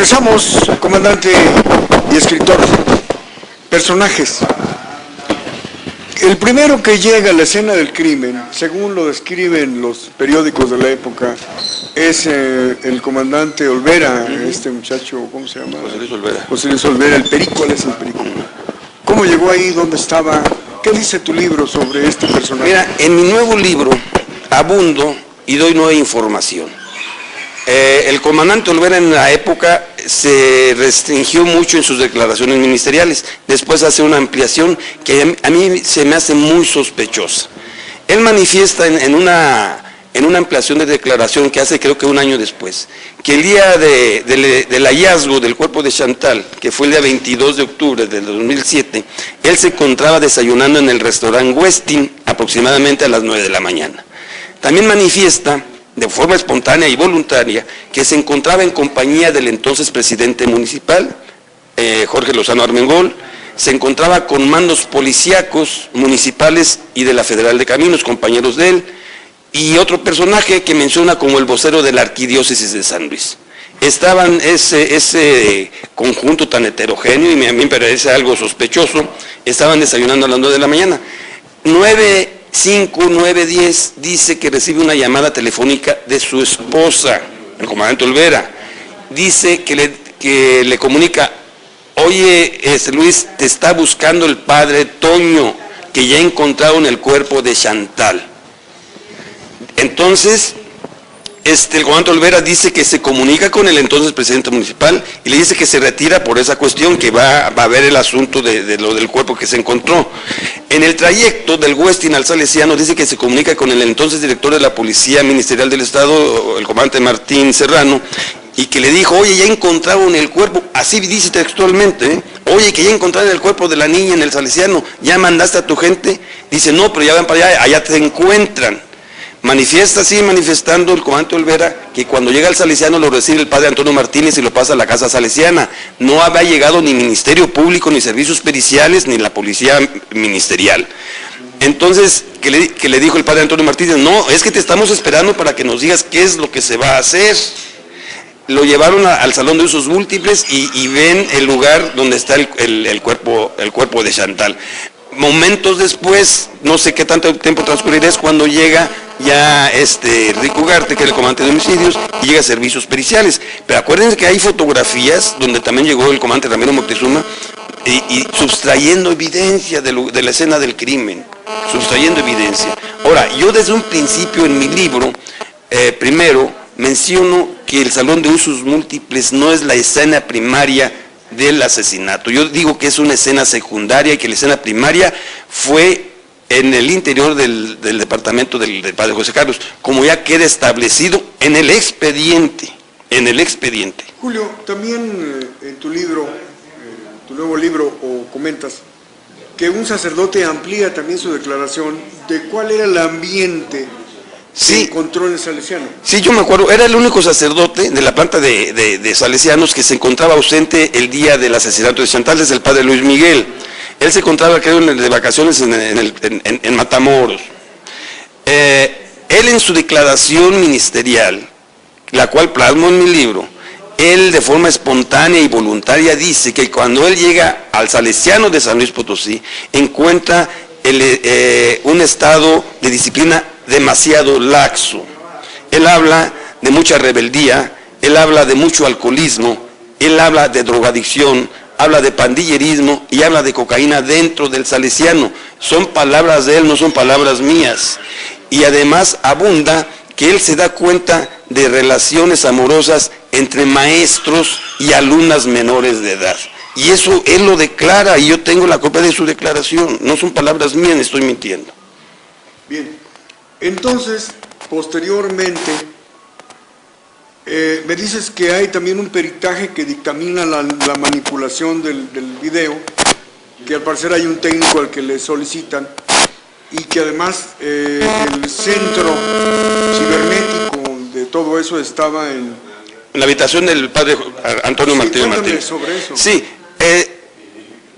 Regresamos, comandante y escritor. Personajes. El primero que llega a la escena del crimen, según lo describen los periódicos de la época, es el comandante Olvera, este muchacho, ¿cómo se llama? José Luis Olvera. José Luis Olvera, el perico, él es el perico. ¿Cómo llegó ahí? ¿Dónde estaba? ¿Qué dice tu libro sobre este personaje? Mira, en mi nuevo libro abundo y doy nueva información. El comandante Olvera en la época se restringió mucho en sus declaraciones ministeriales. Después hace una ampliación que a mí se me hace muy sospechosa. Él manifiesta en una ampliación de declaración que hace creo que un año después, que el día del hallazgo del cuerpo de Chantal, que fue el día 22 de octubre del 2007, él se encontraba desayunando en el restaurante Westin aproximadamente a las 9 de la mañana. También manifiesta de forma espontánea y voluntaria, que se encontraba en compañía del entonces presidente municipal, Jorge Lozano Armengol, se encontraba con mandos policíacos municipales y de la Federal de Caminos, compañeros de él, y otro personaje que menciona como el vocero de la Arquidiócesis de San Luis. Estaban ese conjunto tan heterogéneo, y a mí me parece algo sospechoso, estaban desayunando a las 9 de la mañana. 9:10 dice que recibe una llamada telefónica de su esposa, el comandante Olvera. Dice que le comunica: oye, Luis, te está buscando el padre Toño, que ya encontraron el cuerpo de Chantal. Entonces, el comandante Olvera dice que se comunica con el entonces presidente municipal y le dice que se retira por esa cuestión, que va a ver el asunto de lo del cuerpo que se encontró. En el trayecto del Westin al Salesiano dice que se comunica con el entonces director de la Policía Ministerial del Estado, el comandante Martín Serrano, y que le dijo: oye, ya encontraron el cuerpo, así dice textualmente, oye, que ya encontraron el cuerpo de la niña en el Salesiano, ¿ya mandaste a tu gente? Dice: no, pero ya van para allá, allá te encuentran. Manifiesta así, manifestando el comandante Olvera, que cuando llega al Salesiano lo recibe el padre Antonio Martínez y lo pasa a la casa salesiana. No había llegado ni Ministerio Público, ni servicios periciales, ni la policía ministerial. Entonces, que le dijo el padre Antonio Martínez: no, es que te estamos esperando para que nos digas qué es lo que se va a hacer. Lo llevaron al salón de usos múltiples y ven el lugar donde está el cuerpo de Chantal. Momentos después, no sé qué tanto tiempo transcurrirá, es cuando llega ya Rico Ugarte, que es el comandante de homicidios, y llega a servicios periciales. Pero acuérdense que hay fotografías donde también llegó el comandante Ramiro Moctezuma y sustrayendo evidencia de la escena del crimen, sustrayendo evidencia. Ahora, yo desde un principio en mi libro, primero menciono que el salón de usos múltiples no es la escena primaria del asesinato. Yo digo que es una escena secundaria y que la escena primaria fue en el interior del departamento del padre José Carlos, como ya queda establecido en el expediente. Julio, también en tu libro, tu nuevo libro, comentas que un sacerdote amplía también su declaración de cuál era el ambiente que encontró en el Salesiano. Sí, yo me acuerdo, era el único sacerdote de la planta de Salesianos que se encontraba ausente el día del asesinato de Chantal, es el padre Luis Miguel. Él se encontraba, creo, de vacaciones en Matamoros. Él en su declaración ministerial, la cual plasmo en mi libro, él de forma espontánea y voluntaria dice que cuando él llega al Salesiano de San Luis Potosí, encuentra un estado de disciplina demasiado laxo. Él habla de mucha rebeldía, él habla de mucho alcoholismo, él habla de drogadicción, habla de pandillerismo y habla de cocaína dentro del Salesiano. Son palabras de él, no son palabras mías. Y además abunda que él se da cuenta de relaciones amorosas entre maestros y alumnas menores de edad. Y eso él lo declara, y yo tengo la copia de su declaración. No son palabras mías, ni estoy mintiendo. Bien. Entonces, posteriormente, me dices que hay también un peritaje que dictamina la manipulación del video, que al parecer hay un técnico al que le solicitan, y que además el centro cibernético de todo eso estaba en la habitación del padre Antonio Martínez. Sobre eso. Sí,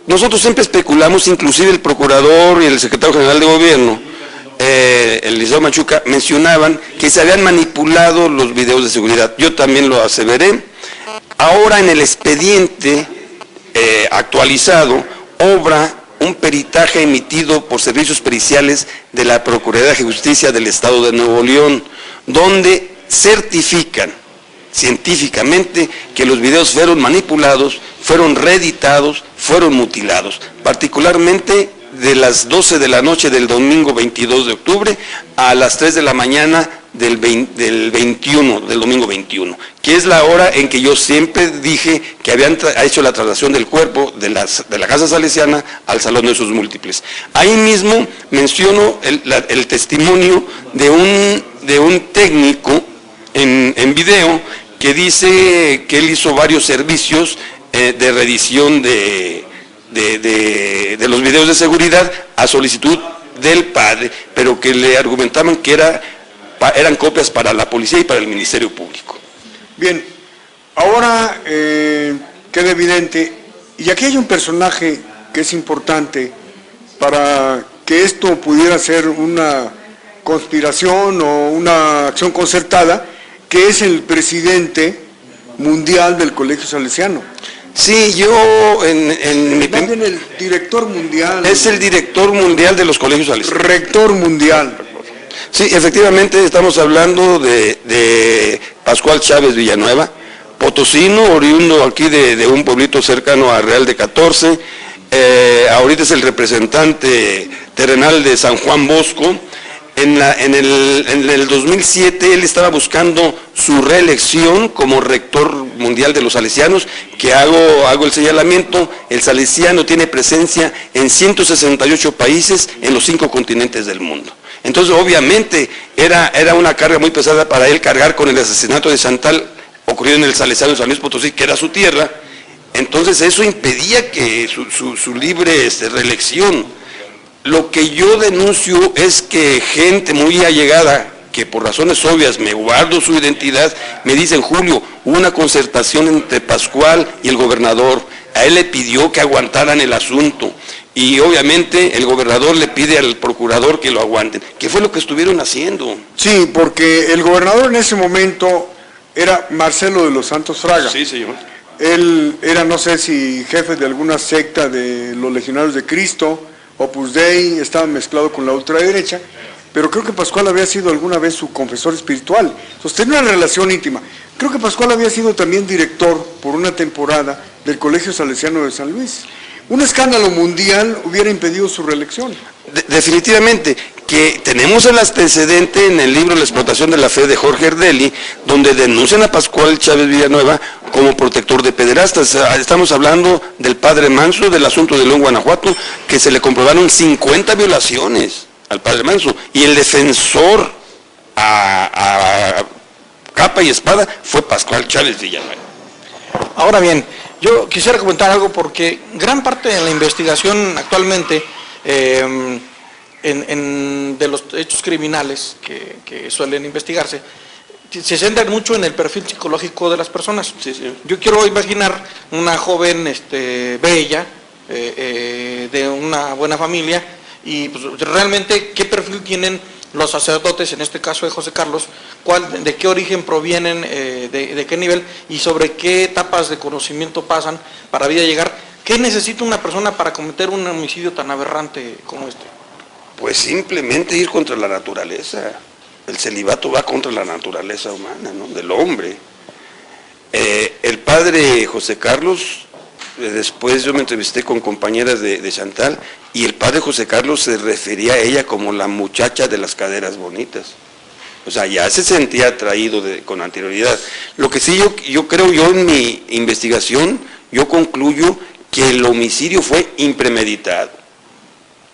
nosotros siempre especulamos, inclusive el procurador y el secretario general de gobierno, el licenciado Machuca, mencionaban que se habían manipulado los videos de seguridad. Yo también lo aseveré. Ahora en el expediente actualizado, obra un peritaje emitido por servicios periciales de la Procuraduría de Justicia del Estado de Nuevo León, donde certifican científicamente que los videos fueron manipulados, fueron reeditados, fueron mutilados, particularmente de las 12 de la noche del domingo 22 de octubre a las 3 de la mañana del domingo 21, que es la hora en que yo siempre dije que habían hecho la trasladación del cuerpo de la Casa Salesiana al Salón de Usos Múltiples. Ahí mismo menciono el testimonio de un técnico en video que dice que él hizo varios servicios de reedición de los videos de seguridad a solicitud del padre, pero que le argumentaban que eran copias para la policía y para el Ministerio Público. Bien, ahora queda evidente, y aquí hay un personaje que es importante para que esto pudiera ser una conspiración o una acción concertada, que es el presidente mundial del Colegio Salesiano. Sí, yo También el director mundial. Es el director mundial de los colegios salesianos. Rector mundial. Sí, efectivamente estamos hablando de Pascual Chávez Villanueva, potosino, oriundo aquí de un pueblito cercano a Real de 14, ahorita es el representante terrenal de San Juan Bosco. En el 2007 él estaba buscando su reelección como rector mundial de los salesianos, que hago el señalamiento, el salesiano tiene presencia en 168 países en los 5 continentes del mundo. Entonces obviamente era una carga muy pesada para él cargar con el asesinato de Chantal ocurrido en el Salesiano de San Luis Potosí, que era su tierra. Entonces eso impedía que su libre reelección. Lo que yo denuncio es que gente muy allegada, que por razones obvias me guardo su identidad, me dicen: Julio, hubo una concertación entre Pascual y el gobernador, a él le pidió que aguantaran el asunto, y obviamente el gobernador le pide al procurador que lo aguanten. ¿Qué fue lo que estuvieron haciendo? Sí, porque el gobernador en ese momento era Marcelo de los Santos Fraga. Sí, señor. Él era, no sé si jefe de alguna secta de los Legionarios de Cristo, Opus Dei, estaba mezclado con la ultraderecha, pero creo que Pascual había sido alguna vez su confesor espiritual, entonces tenía una relación íntima. Creo que Pascual había sido también director por una temporada del Colegio Salesiano de San Luis. Un escándalo mundial hubiera impedido su reelección. Definitivamente, que tenemos el antecedente en el libro La explotación de la fe de Jorge Ardeli, donde denuncian a Pascual Chávez Villanueva como protector de pederastas. Estamos hablando del padre Manso, del asunto de León, Guanajuato, que se le comprobaron 50 violaciones al padre Manso, y el defensor a capa y espada fue Pascual Chávez Villanueva. Ahora bien, yo quisiera comentar algo, porque gran parte de la investigación actualmente de los hechos criminales que suelen investigarse se centran mucho en el perfil psicológico de las personas. Sí, sí. Yo quiero imaginar una joven bella, de una buena familia, y pues, realmente qué perfil tienen los sacerdotes, en este caso de José Carlos, de qué origen provienen, de qué nivel y sobre qué etapas de conocimiento pasan para llegar. ¿Qué necesita una persona para cometer un homicidio tan aberrante como este? Pues simplemente ir contra la naturaleza. El celibato va contra la naturaleza humana, ¿no?, del hombre. El padre José Carlos, después yo me entrevisté con compañeras de Chantal, y el padre José Carlos se refería a ella como la muchacha de las caderas bonitas. O sea, ya se sentía atraído con anterioridad. Lo que sí yo creo en mi investigación, yo concluyo que el homicidio fue impremeditado,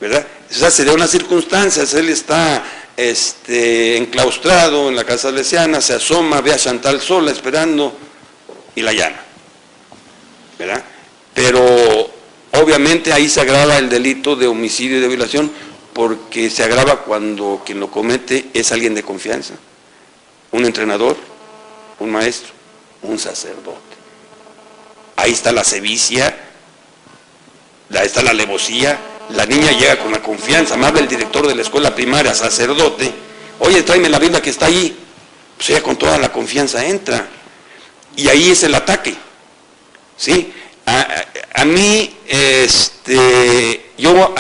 ¿verdad? O sea, se da unas circunstancias, él está enclaustrado en la casa salesiana, se asoma, ve a Chantal sola esperando y la llama, ¿verdad? Pero obviamente ahí se agrava el delito de homicidio y de violación, porque se agrava cuando quien lo comete es alguien de confianza, un entrenador, un maestro, un sacerdote. Ahí está la sevicia, ahí está la alevosía. La niña llega con la confianza, me habla el director de la escuela primaria, sacerdote: oye, tráeme la Biblia que está ahí. Pues ella con toda la confianza entra, y ahí es el ataque. ¿sí? A mí, yo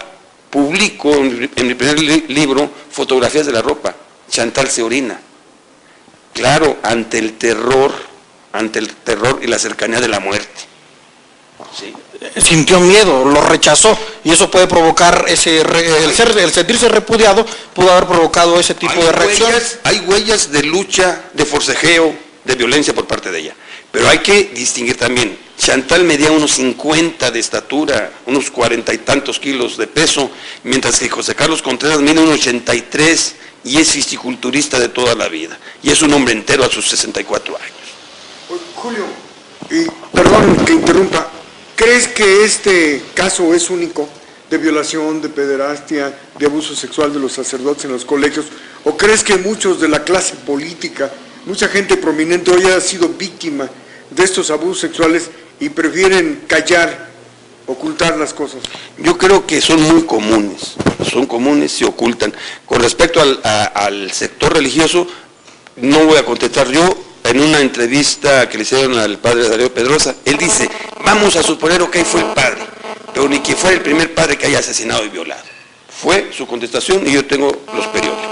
publico en mi primer libro fotografías de la ropa. Chantal se orina. Claro, ante el terror y la cercanía de la muerte. ¿Sí? Sintió miedo, lo rechazó, y eso puede provocar el sentirse repudiado, pudo haber provocado ese tipo de reacción. Hay huellas de lucha, de forcejeo, de violencia por parte de ella. Pero hay que distinguir también, Chantal medía unos 50 de estatura, unos 40 y tantos kilos de peso, mientras que José Carlos Contreras mide unos 83 y es fisiculturista de toda la vida. Y es un hombre entero a sus 64 años. Julio, y perdón que interrumpa, ¿crees que este caso es único de violación, de pederastia, de abuso sexual de los sacerdotes en los colegios? ¿O crees que muchos de la clase política, mucha gente prominente hoy ha sido víctima de estos abusos sexuales y prefieren callar, ocultar las cosas? Yo creo que son muy comunes, se ocultan. Con respecto al sector religioso, no voy a contestar yo. En una entrevista que le hicieron al padre Darío Pedrosa, él dice, vamos a suponer que fue el padre, pero ni que fuera el primer padre que haya asesinado y violado. Fue su contestación y yo tengo los periódicos.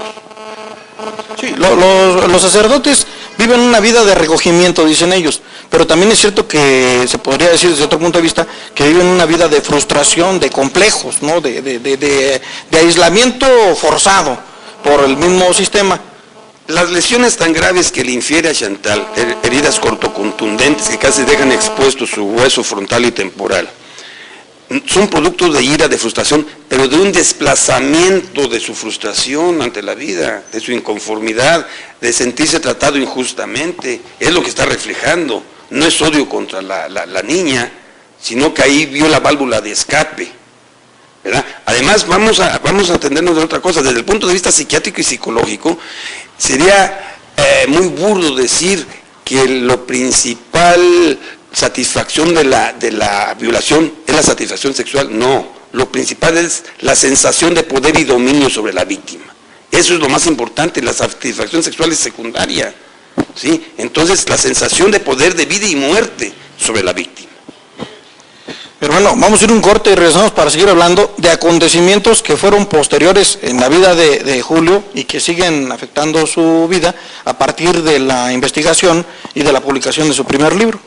Sí, los sacerdotes viven una vida de recogimiento, dicen ellos, pero también es cierto que se podría decir desde otro punto de vista que viven una vida de frustración, de complejos, ¿no? de aislamiento forzado por el mismo sistema. Las lesiones tan graves que le infiere a Chantal, heridas cortocontundentes que casi dejan expuesto su hueso frontal y temporal, son productos de ira, de frustración, pero de un desplazamiento de su frustración ante la vida, de su inconformidad, de sentirse tratado injustamente. Es lo que está reflejando. No es odio contra la niña, sino que ahí vio la válvula de escape, ¿verdad? Además, vamos a atendernos de otra cosa. Desde el punto de vista psiquiátrico y psicológico, sería muy burdo decir que lo principal satisfacción de la violación es la satisfacción sexual. No, lo principal es la sensación de poder y dominio sobre la víctima. Eso es lo más importante, la satisfacción sexual es secundaria, ¿sí? Entonces, la sensación de poder de vida y muerte sobre la víctima. Pero bueno, vamos a ir un corte y regresamos para seguir hablando de acontecimientos que fueron posteriores en la vida de Julio y que siguen afectando su vida a partir de la investigación y de la publicación de su primer libro.